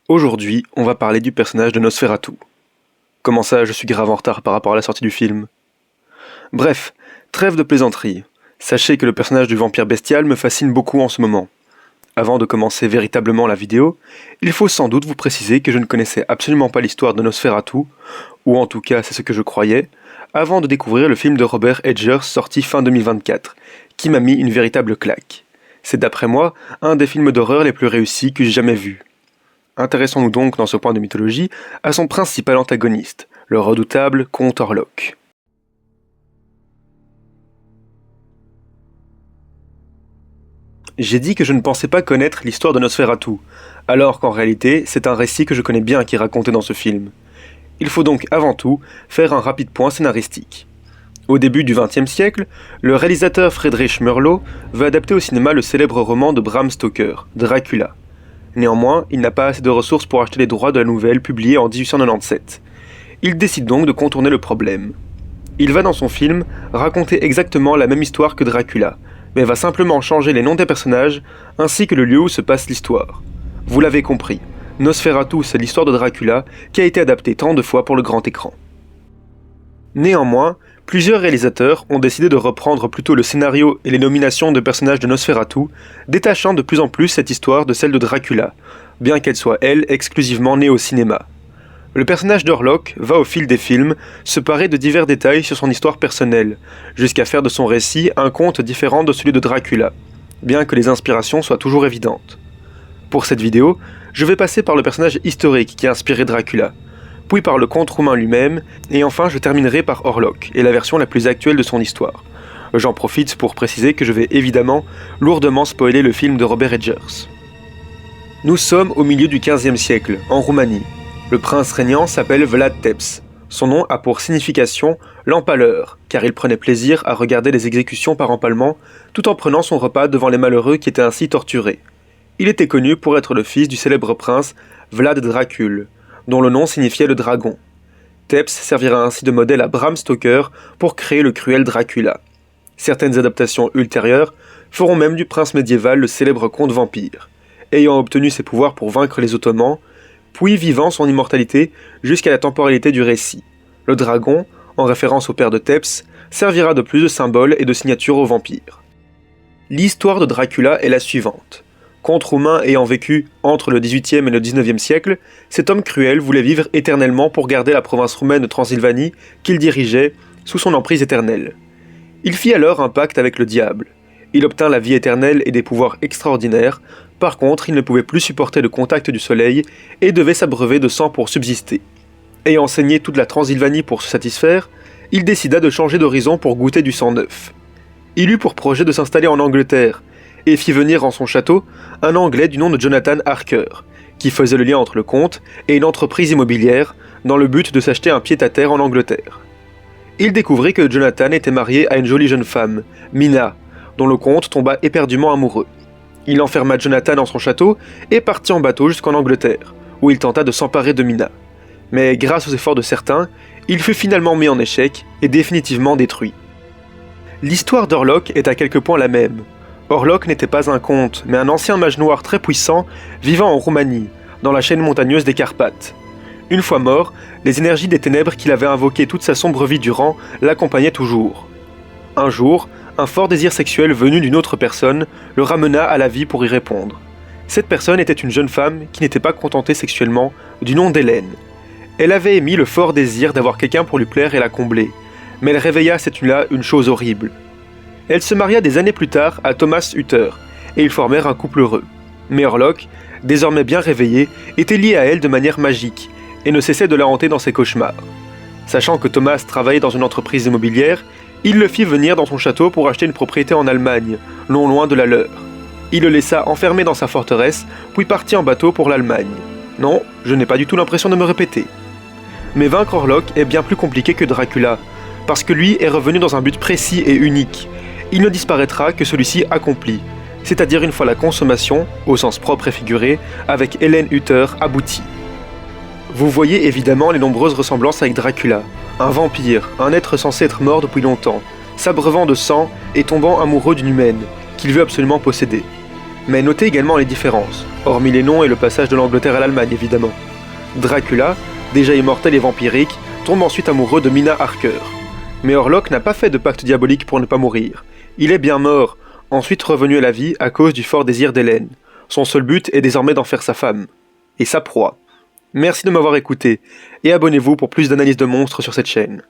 Aujourd'hui, on va parler du personnage de Nosferatu. Comment ça, je suis grave en retard par rapport à la sortie du film? Bref, trêve de plaisanterie. Sachez que le personnage du vampire bestial me fascine beaucoup en ce moment. Avant de commencer véritablement la vidéo, il faut sans doute vous préciser que je ne connaissais absolument pas l'histoire de Nosferatu, ou en tout cas c'est ce que je croyais, avant de découvrir le film de Robert Eggers sorti fin 2024, qui m'a mis une véritable claque. C'est d'après moi, un des films d'horreur les plus réussis que j'ai jamais vus. Intéressons-nous donc dans ce point de mythologie à son principal antagoniste, le redoutable comte Orlok. J'ai dit que je ne pensais pas connaître l'histoire de Nosferatu, alors qu'en réalité c'est un récit que je connais bien qui est raconté dans ce film. Il faut donc avant tout faire un rapide point scénaristique. Au début du XXe siècle, le réalisateur Friedrich Murlow veut adapter au cinéma le célèbre roman de Bram Stoker, Dracula. Néanmoins, il n'a pas assez de ressources pour acheter les droits de la nouvelle publiée en 1897. Il décide donc de contourner le problème. Il va dans son film raconter exactement la même histoire que Dracula, mais va simplement changer les noms des personnages ainsi que le lieu où se passe l'histoire. Vous l'avez compris, Nosferatu c'est l'histoire de Dracula qui a été adaptée tant de fois pour le grand écran. Néanmoins, plusieurs réalisateurs ont décidé de reprendre plutôt le scénario et les nominations de personnages de Nosferatu, détachant de plus en plus cette histoire de celle de Dracula, bien qu'elle soit elle exclusivement née au cinéma. Le personnage d'Orlok va au fil des films se parer de divers détails sur son histoire personnelle, jusqu'à faire de son récit un conte différent de celui de Dracula, bien que les inspirations soient toujours évidentes. Pour cette vidéo, je vais passer par le personnage historique qui a inspiré Dracula, puis par le comte roumain lui-même, et enfin je terminerai par Orlok, et la version la plus actuelle de son histoire. J'en profite pour préciser que je vais évidemment lourdement spoiler le film de Robert Eggers. Nous sommes au milieu du XVe siècle, en Roumanie. Le prince régnant s'appelle Vlad Tepes. Son nom a pour signification l'empaleur, car il prenait plaisir à regarder les exécutions par empalement, tout en prenant son repas devant les malheureux qui étaient ainsi torturés. Il était connu pour être le fils du célèbre prince Vlad Dracul, dont le nom signifiait le dragon. Tepes servira ainsi de modèle à Bram Stoker pour créer le cruel Dracula. Certaines adaptations ultérieures feront même du prince médiéval le célèbre conte vampire, ayant obtenu ses pouvoirs pour vaincre les Ottomans, puis vivant son immortalité jusqu'à la temporalité du récit. Le dragon, en référence au père de Tepes, servira de plus de symbole et de signature aux vampires. L'histoire de Dracula est la suivante. Comte roumain ayant vécu entre le XVIIIe et le XIXe siècle, cet homme cruel voulait vivre éternellement pour garder la province roumaine de Transylvanie qu'il dirigeait sous son emprise éternelle. Il fit alors un pacte avec le diable. Il obtint la vie éternelle et des pouvoirs extraordinaires. Par contre, il ne pouvait plus supporter le contact du soleil et devait s'abreuver de sang pour subsister. Ayant saigné toute la Transylvanie pour se satisfaire, il décida de changer d'horizon pour goûter du sang neuf. Il eut pour projet de s'installer en Angleterre, et fit venir en son château un Anglais du nom de Jonathan Harker, qui faisait le lien entre le comte et une entreprise immobilière dans le but de s'acheter un pied-à-terre en Angleterre. Il découvrit que Jonathan était marié à une jolie jeune femme, Mina, dont le comte tomba éperdument amoureux. Il enferma Jonathan dans son château et partit en bateau jusqu'en Angleterre, où il tenta de s'emparer de Mina. Mais grâce aux efforts de certains, il fut finalement mis en échec et définitivement détruit. L'histoire d'Orlok est à quelques points la même. Orlok n'était pas un comte, mais un ancien mage noir très puissant, vivant en Roumanie, dans la chaîne montagneuse des Carpates. Une fois mort, les énergies des ténèbres qu'il avait invoquées toute sa sombre vie durant l'accompagnaient toujours. Un jour, un fort désir sexuel venu d'une autre personne le ramena à la vie pour y répondre. Cette personne était une jeune femme qui n'était pas contentée sexuellement, du nom d'Hélène. Elle avait émis le fort désir d'avoir quelqu'un pour lui plaire et la combler, mais elle réveilla cette nuit-là une chose horrible. Elle se maria des années plus tard à Thomas Hutter, et ils formèrent un couple heureux. Mais Orlok, désormais bien réveillé, était lié à elle de manière magique, et ne cessait de la hanter dans ses cauchemars. Sachant que Thomas travaillait dans une entreprise immobilière, il le fit venir dans son château pour acheter une propriété en Allemagne, non loin de la leur. Il le laissa enfermé dans sa forteresse, puis partit en bateau pour l'Allemagne. Non, je n'ai pas du tout l'impression de me répéter. Mais vaincre Orlok est bien plus compliqué que Dracula, parce que lui est revenu dans un but précis et unique. Il ne disparaîtra que celui-ci accompli, c'est-à-dire une fois la consommation, au sens propre et figuré, avec Hélène Hutter aboutie. Vous voyez évidemment les nombreuses ressemblances avec Dracula, un vampire, un être censé être mort depuis longtemps, s'abreuvant de sang et tombant amoureux d'une humaine, qu'il veut absolument posséder. Mais notez également les différences, hormis les noms et le passage de l'Angleterre à l'Allemagne évidemment. Dracula, déjà immortel et vampirique, tombe ensuite amoureux de Mina Harker. Mais Orlok n'a pas fait de pacte diabolique pour ne pas mourir. Il est bien mort, ensuite revenu à la vie à cause du fort désir d'Hélène. Son seul but est désormais d'en faire sa femme. Et sa proie. Merci de m'avoir écouté, et abonnez-vous pour plus d'analyses de monstres sur cette chaîne.